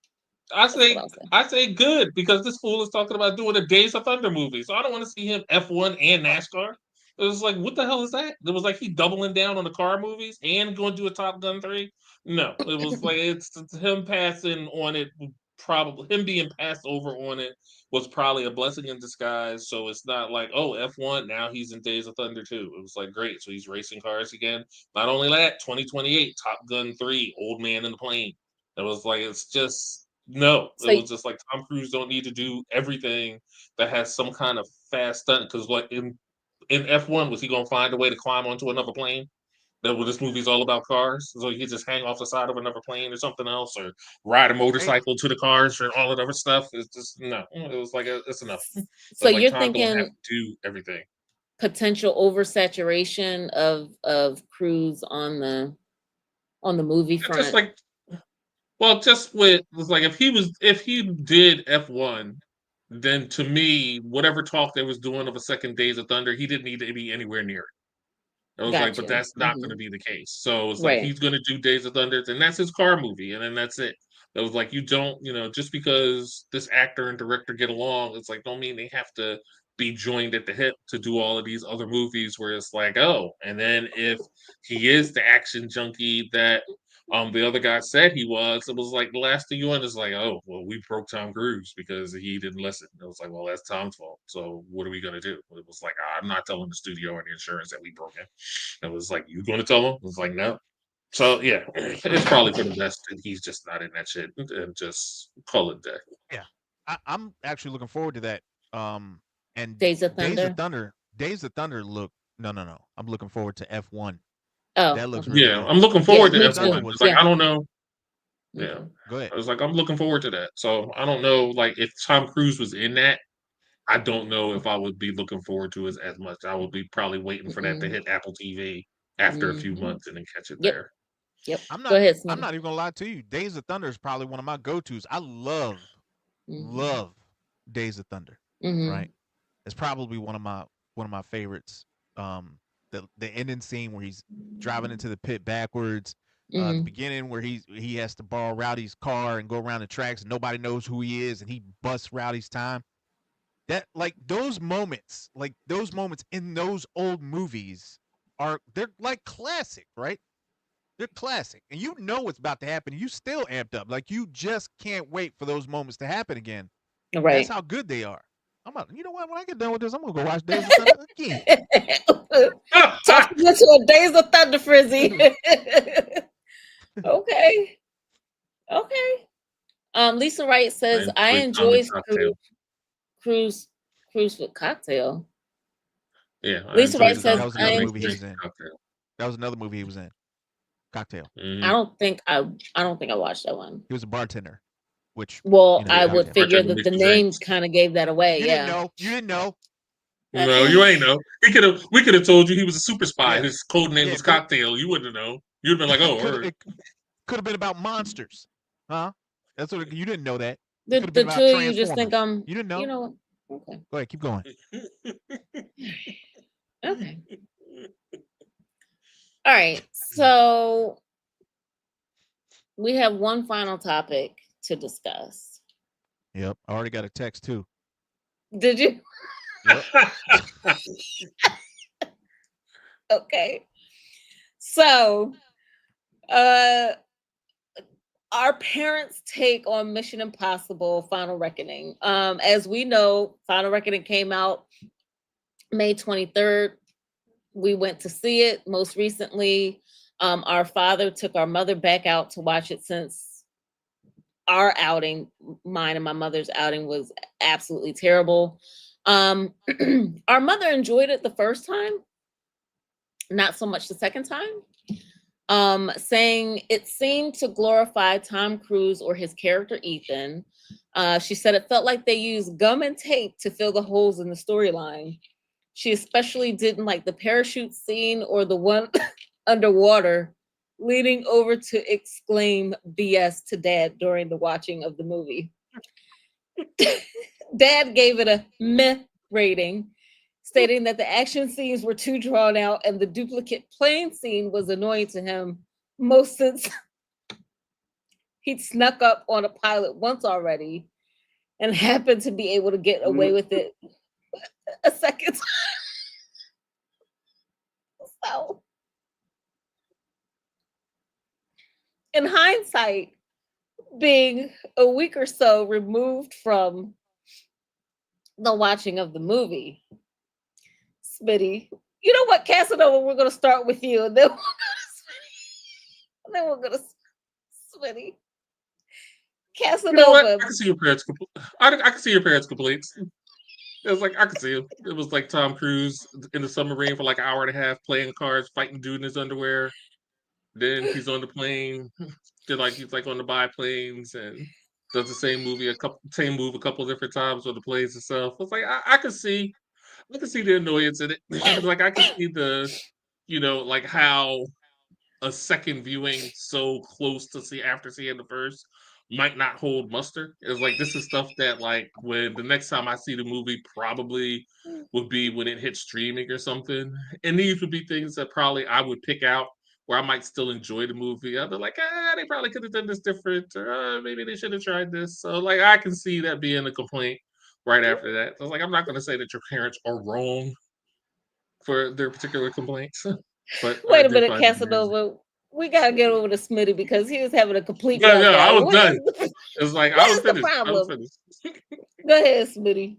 I say good, because this fool is talking about doing a Days of Thunder movie, so I don't want to see him F1 and NASCAR. It was like, what the hell is that? It was like he doubling down on the car movies and going to do a Top Gun 3. No, it was like it's him passing on it. Probably him being passed over on it was probably a blessing in disguise. So it's not like, oh, F1, now he's in Days of Thunder 2. It was like, great, so he's racing cars again. Not only that, 2028 Top Gun 3, Old Man in the Plane. It was like, it's just. No, it was just like Tom Cruise don't need to do everything that has some kind of fast stunt, because like in F1, was he gonna find a way to climb onto another plane? That what this movie's all about, cars, so he could just hang off the side of another plane or something else, or ride a motorcycle to the cars or all that other stuff. It's just no. It was like it's enough.
So
like,
you're
Tom
thinking
don't have to do everything.
Potential oversaturation of Cruise on the movie front.
Just like. Well, just with like if he did F1, then to me, whatever talk they was doing of a second Days of Thunder, he didn't need to be anywhere near it. I was like, but that's not going to be the case. So it's like he's going to do Days of Thunder, and that's his car movie, and then that's it. It was like, you don't, just because this actor and director get along, it's like don't mean they have to be joined at the hip to do all of these other movies where it's like, oh, and then if he is the action junkie that the other guy said he was, it was like the last thing you want is like, oh, well, we broke Tom Cruise because he didn't listen. It was like, well, that's Tom's fault. So what are we gonna do? It was like, I'm not telling the studio or the insurance that we broke him. It was like, you gonna tell him? It was like, no. So yeah, it's probably for the best that he's just not in that shit and just call it day.
Yeah, I'm actually looking forward to that. And
Days of Thunder.
Days of Thunder look no. I'm looking forward to F1.
Oh,
that looks really good.
I'm looking forward to F1. It's like, I don't know. Yeah.
Go ahead.
I was like, I'm looking forward to that. So I don't know, like if Tom Cruise was in that, I don't know if I would be looking forward to it as much. I would be probably waiting for that to hit Apple TV after a few months and then catch it
Yep.
there.
Yep.
I'm
Go
not.
ahead,
I'm
Smitty.
not even gonna lie to you. Days of Thunder is probably one of my go-tos. I love Days of Thunder. Right. It's probably one of my favorites. The ending scene where he's driving into the pit backwards. The beginning where he has to borrow Rowdy's car and go around the tracks and nobody knows who he is and he busts Rowdy's time. That those moments in those old movies they're like classic, right? They're classic, and you know what's about to happen. You still amped up, like you just can't wait for those moments to happen again. That's
Right.
how good they are. You know what? When I get done with this, I'm gonna go watch Days of Thunder again.
Talk to you to a Days of Thunder, Frizzy. Okay. Lisa Wright says I enjoy cruise with cocktail.
Yeah,
Lisa Wright
That
says
was
I
another
enjoy.
movie he was in. That was another movie he was in. Cocktail.
I don't think I watched that one.
He was a bartender, which
I would
cocktail.
figure that the name kind of gave that away.
You didn't know. You didn't know.
No, you ain't know. We could have told you he was a super spy.
Yeah.
His code name was Cocktail. You wouldn't have known. You'd have been like, oh,
it could have been about monsters, huh? That's what you didn't know that.
The two of you just think I'm.
You didn't know.
You know what? Okay.
Go ahead, keep going.
Okay. All right. So we have one final topic to discuss.
Yep. I already got a text too.
Did you?
Yep.
Okay. So our parents' take on Mission Impossible Final Reckoning. As we know, Final Reckoning came out May 23rd. We went to see it most recently. Our father took our mother back out to watch it since our outing, mine and my mother's outing, was absolutely terrible. Our mother enjoyed it the first time, not so much the second time. Saying it seemed to glorify Tom Cruise or his character Ethan. She said it felt like they used gum and tape to fill the holes in the storyline. She especially didn't like the parachute scene or the one underwater, leading over to exclaim BS to Dad during the watching of the movie. Dad gave it a meh rating, stating that the action scenes were too drawn out and the duplicate plane scene was annoying to him, most since he'd snuck up on a pilot once already and happened to be able to get away with it a second time. So, in hindsight, being a week or so removed from the watching of the movie, Smitty, you know what, Casanova, we're going to start with you, and then we'll go to Smitty. And then we'll go to Smitty. Casanova.
You know what? I can see your parents. I can see your parents' complaints. It was like I could see him. It was like Tom Cruise in the submarine for like an hour and a half playing cards, fighting dude in his underwear. Then he's on the plane. He's like on the biplanes and does the same move a couple different times on the planes itself. I was like, I can see the annoyance in it. Like I can see like how a second viewing so close to see after seeing the first might not hold muster. It's like this is stuff that like when the next time I see the movie probably would be when it hits streaming or something. And these would be things that probably I would pick out where I might still enjoy the movie. I'd be like, they probably could have done this different, or maybe they should have tried this. So like I can see that being a complaint right after that. So I was like, I'm not gonna say that your parents are wrong for their particular complaints. But
wait a minute, Casanova. We gotta get over to Smitty because he was having a complete
No,
meltdown.
I was done. It's like I was finished. Go
ahead, Smitty.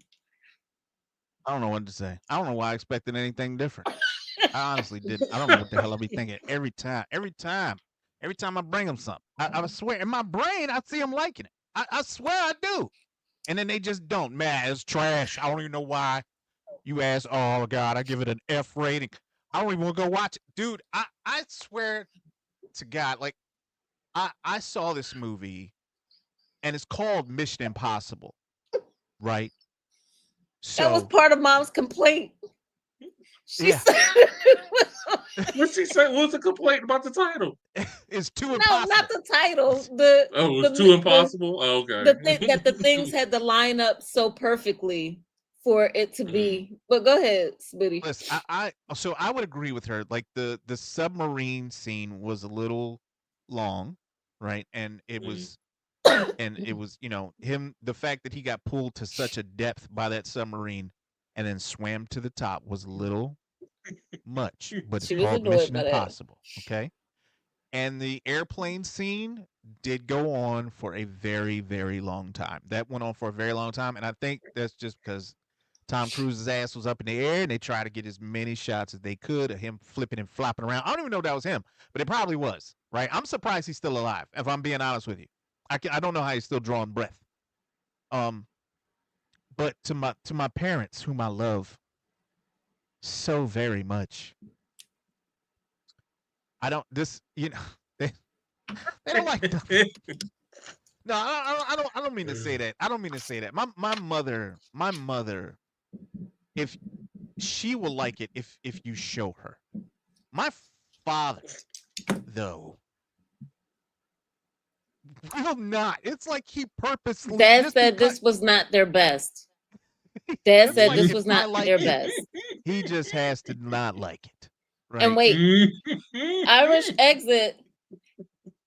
I don't know what to say. I don't know why I expected anything different. I honestly didn't. I don't know what the hell I'll be thinking every time I bring them something. I swear, in my brain, I see them liking it. I swear I do. And then they just don't. Man, it's trash. I don't even know why. You ask, oh God, I give it an F rating. I don't even want to go watch it. Dude, I swear to God, like, I saw this movie, and it's called Mission Impossible, right?
That was
So
part of Mom's complaint. She
yeah,
said,
What she said? What was the complaint about the title?
it's too
"No,
impossible.
not the title. The
Oh, it
the
was too
the
impossible. Oh, okay.
the thing that the things had to line up so perfectly for it to be." But go ahead, Smitty.
Listen, so I would agree with her. Like the submarine scene was a little long, right? And it was him, the fact that he got pulled to such a depth by that submarine and then swam to the top was a little much, but it's
She was
called
annoyed
Mission
by that.
Impossible, okay? And the airplane scene did go on for a very, very long time. That went on for a very long time, and I think that's just because Tom Cruise's ass was up in the air, and they tried to get as many shots as they could of him flipping and flopping around. I don't even know if that was him, but it probably was. Right? I'm surprised he's still alive. If I'm being honest with you, I don't know how he's still drawing breath. Um, but to my parents, whom I love so very much, I don't this you know they don't like nothing. No, I don't mean to say that. I don't mean to say that. My mother, if she will like it if you show her. My father, though, will not. It's like he purposely.
Dad
just
said
because
this was not their best. Dad
it's
said
like
this
if
was
I
not
like
their
it,
best.
he just has to not like it,
And
right?
wait, Irish Exit.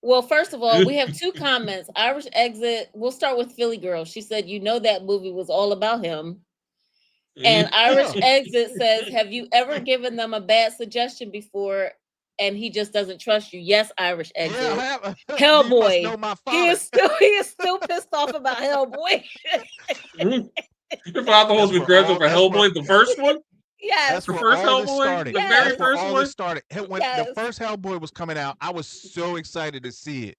Well, first of all, we have two comments. Irish Exit. We'll start with Philly Girl. She said, "You know that movie was all about him." And Irish
Yeah.
Exit says, "Have you ever given them a bad suggestion before, and he just doesn't trust you?" Yes, Irish Exit.
Yeah, I have. You must
Hellboy.
know my
He
father.
is still pissed off about Hellboy.
Your father holds me grudge over Hellboy, the first one?
Yes.
That's
The
where
first
all this
Hellboy?
started.
The
Yes.
very
That's where
first
all
one?
this started. When
Yes.
the first Hellboy was coming out, I was so excited to see it.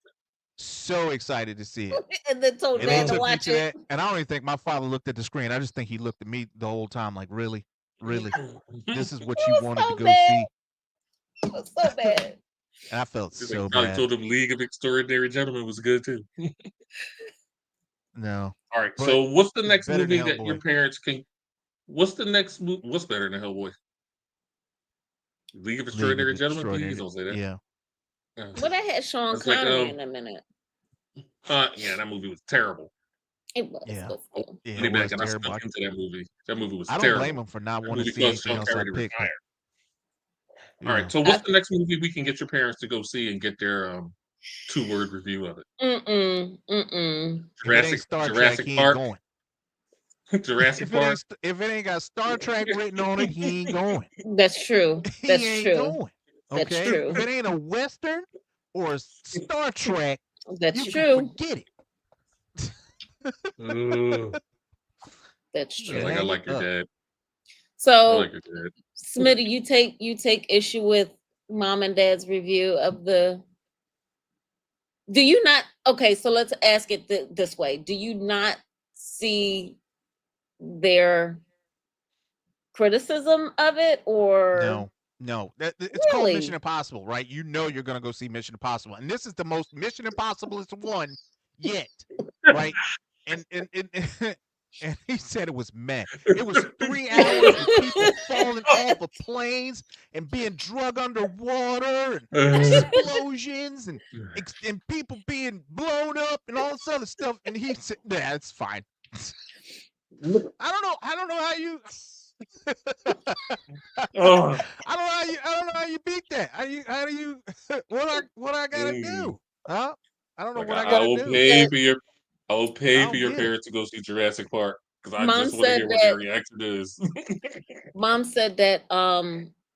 So excited to see it.
And then told
And they
Dad to
took me
watch
to
it.
that, and I don't even think my father looked at the screen. I just think he looked at me the whole time, like, really, really, this is what
It
you
was
wanted
so
to go
bad.
see.
It was so bad.
And I felt
They
so
probably
bad.
told him League of Extraordinary Gentlemen was good too.
No,
All right.
but
So what's the
it's
next
better than
movie that your
Hellboy.
parents can? What's the next movie? What's better than Hellboy? League of
League of
Extraordinary Gentlemen. Please
Extraordinary.
don't say that.
Yeah,
But I had Sean
It's like
Connery in a minute.
yeah, that movie was terrible.
It was,
yeah,
but still.
yeah.
Money
It
back,
was
and I
terrible.
stuck into that movie. That movie was
I don't
terrible.
blame him for not
That
wanting to
movie
see
caused
anything
Sean
else I
Connery to
picked. But,
retire.
you
All right.
know,
So what's the next movie we can get your parents to go see and get their 2-word review of it?
if it ain't Star Trek,
Jurassic
he ain't
Park.
going.
Jurassic Park.
If it ain't got Star Trek written on it, he ain't going.
That's true.
He
That's
ain't
true.
going.
That's
Okay,
true.
if it ain't a Western or a Star Trek,
That's
you
true.
can forget it.
That's
Sounds
true.
like I
Hang
like
it
your
up.
dad. I
So,
like your dad.
Smitty, you take issue with Mom and Dad's review of the. Do you not? Okay, so let's ask it this way: do you not see their criticism of it, or
No. It's called Mission
really?
Impossible, right? You know you're gonna go see Mission Impossible, and this is the most Mission Impossiblest one yet, right? And and he said it was meh. It was 3 hours with people falling off of planes and being drug underwater and explosions and people being blown up and all this other stuff. And he said, "Yeah, it's fine." I don't know how you.
Oh,
I don't know how you beat that. How do you what I gotta do? Huh? I don't know
like
what I
I
gotta
will
do.
pay for your
I don't get it.
parents to go see Jurassic Park because I
Mom
just want to
said
hear what their
that.
reaction is.
Mom said that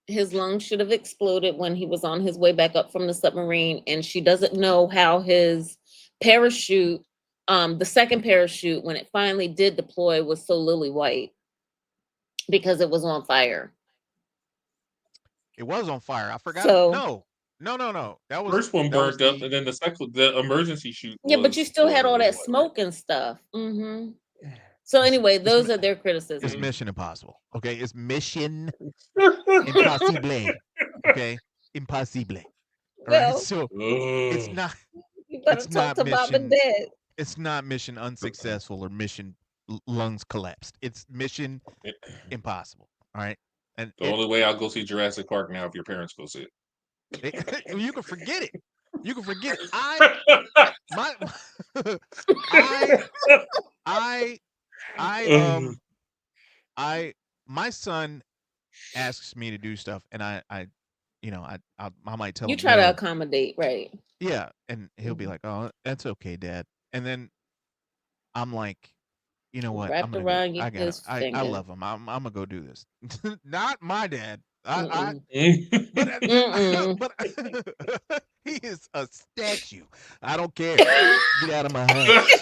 his lungs should have exploded when he was on his way back up from the submarine, and she doesn't know how his parachute, the second parachute, when it finally did deploy, was so lily white because it was on fire.
It was on fire. I forgot.
So
No. That was
First one
that was
burned up,
the
and then the emergency chute
yeah, but you
was
still had all
really
that
white,
smoke and stuff. So anyway, those are their
it's
criticisms.
Mission Impossible. Okay, it's Mission
right?
Impossible. Okay, Impossible. All right,
Well,
so it's
Ugh.
not.
better
it's
talk
not
to mom and
mission.
dad.
It's not mission unsuccessful or mission lungs collapsed. It's mission impossible. All right, and
The only way I'll go see Jurassic Park now if your parents go see
you can forget it. You can forget it.
it.
My I I I my son asks me to do stuff, and I might tell
You
him
try to
no.
accommodate, right?
Yeah, and he'll be
Mhm.
like, "Oh, that's okay, Dad." And then I'm like, you know what? I'm
Wrapped
gonna go.
around
I got.
his
I
finger.
love him. I'm gonna go do this. Not my dad. I
Mm-mm.
but
Mm-mm.
but he is a statue. I don't care. Get out of my house.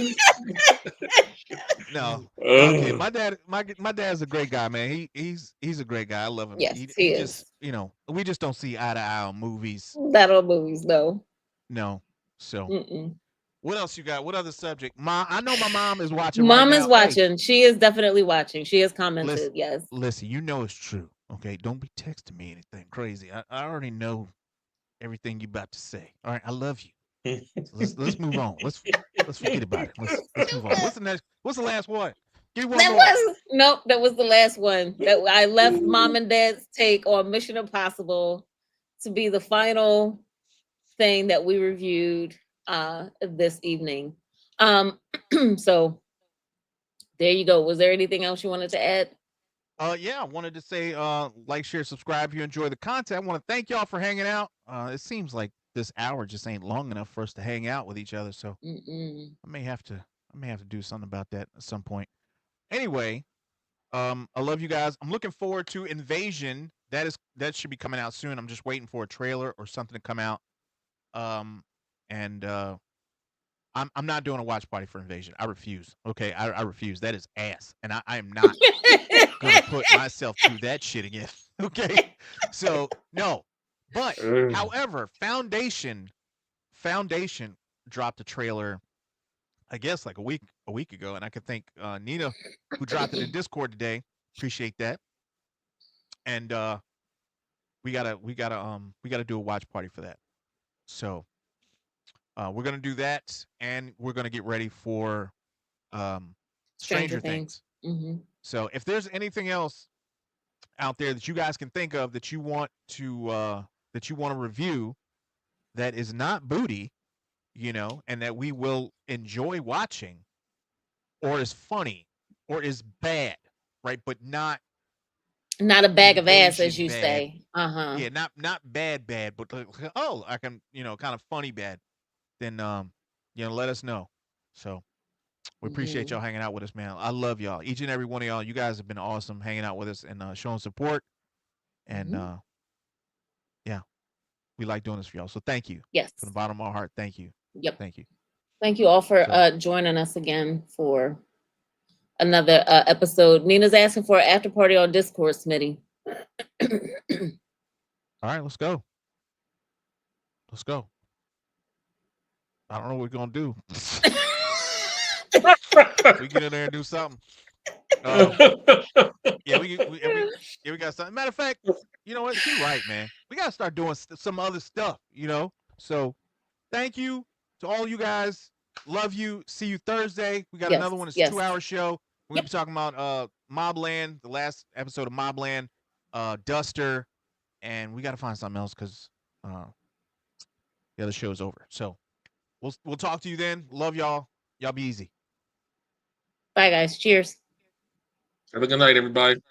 No, okay. My dad's a great guy, man. He's a great guy. I love him.
Yes,
He
he
just,
is.
we just don't see eye to eye on movies.
Not all movies, no.
No. So
Mm-mm.
what else you got? What other subject? I know my mom is watching right
Mom is
now. Hey,
watching. She is definitely watching. She has
listen,
commented. Yes.
listen. You know it's true. Okay, don't be texting me anything crazy. I already know everything you about to say. All right, I love you. So let's move on. Let's forget about it. Let's move on. What's the next? What's the last one? Give me one
That
more.
was nope. That was the last one. That I left mom and dad's take on Mission Impossible to be the final thing that we reviewed this evening. So there you go. Was there anything else you wanted to add?
Yeah, I wanted to say, like, share, subscribe if you enjoy the content. I want to thank y'all for hanging out. It seems like this hour just ain't long enough for us to hang out with each other, so
Mm-mm.
I may have to do something about that at some point. Anyway, I love you guys. I'm looking forward to Invasion. That should be coming out soon. I'm just waiting for a trailer or something to come out. And I'm not doing a watch party for Invasion. I refuse. Okay, I refuse. That is ass, and I am not gonna put myself through that shit again. Okay, so no. But however, Foundation dropped a trailer, I guess like a week ago, and I could thank Nina who dropped it in Discord today. Appreciate that. And we gotta do a watch party for that. So we're gonna do that, and we're gonna get ready for um,
Stranger
Stranger
Things.
Things.
Mm-hmm.
So if there's anything else out there that you guys can think of that you want to review that is not booty, and that we will enjoy watching, or is funny, or is bad, right? But not
Not a bag of ass, as
invasion
you
bad.
say. Uh-huh.
Yeah, not bad, but like, oh, I can, kind of funny bad. Then let us know. So we appreciate
Mm-hmm.
y'all hanging out with us, man. I love y'all. Each and every one of y'all. You guys have been awesome hanging out with us and showing support. And
Mm-hmm.
yeah, we like doing this for y'all. So thank you
Yes.
from the bottom of our heart. Thank you.
Yep.
Thank you.
Thank you all for
So
joining us again for another episode. Nina's asking for an after party on Discord, Smitty.
all right, let's go. Let's go. I don't know what we're gonna do. We get in there and do something. Yeah, we got something. Matter of fact, you know what? She right, man. We gotta start doing some other stuff. So thank you to all you guys. Love you. See you Thursday. We got
Yes.
another one. It's a
Yes.
2-hour show. We're gonna
Yep.
be talking about Mobland, the last episode of Mobland, Duster, and we gotta find something else because the other show's over. So we'll talk to you then. Love y'all. Y'all be easy.
Bye, guys. Cheers.
Have a good night, everybody.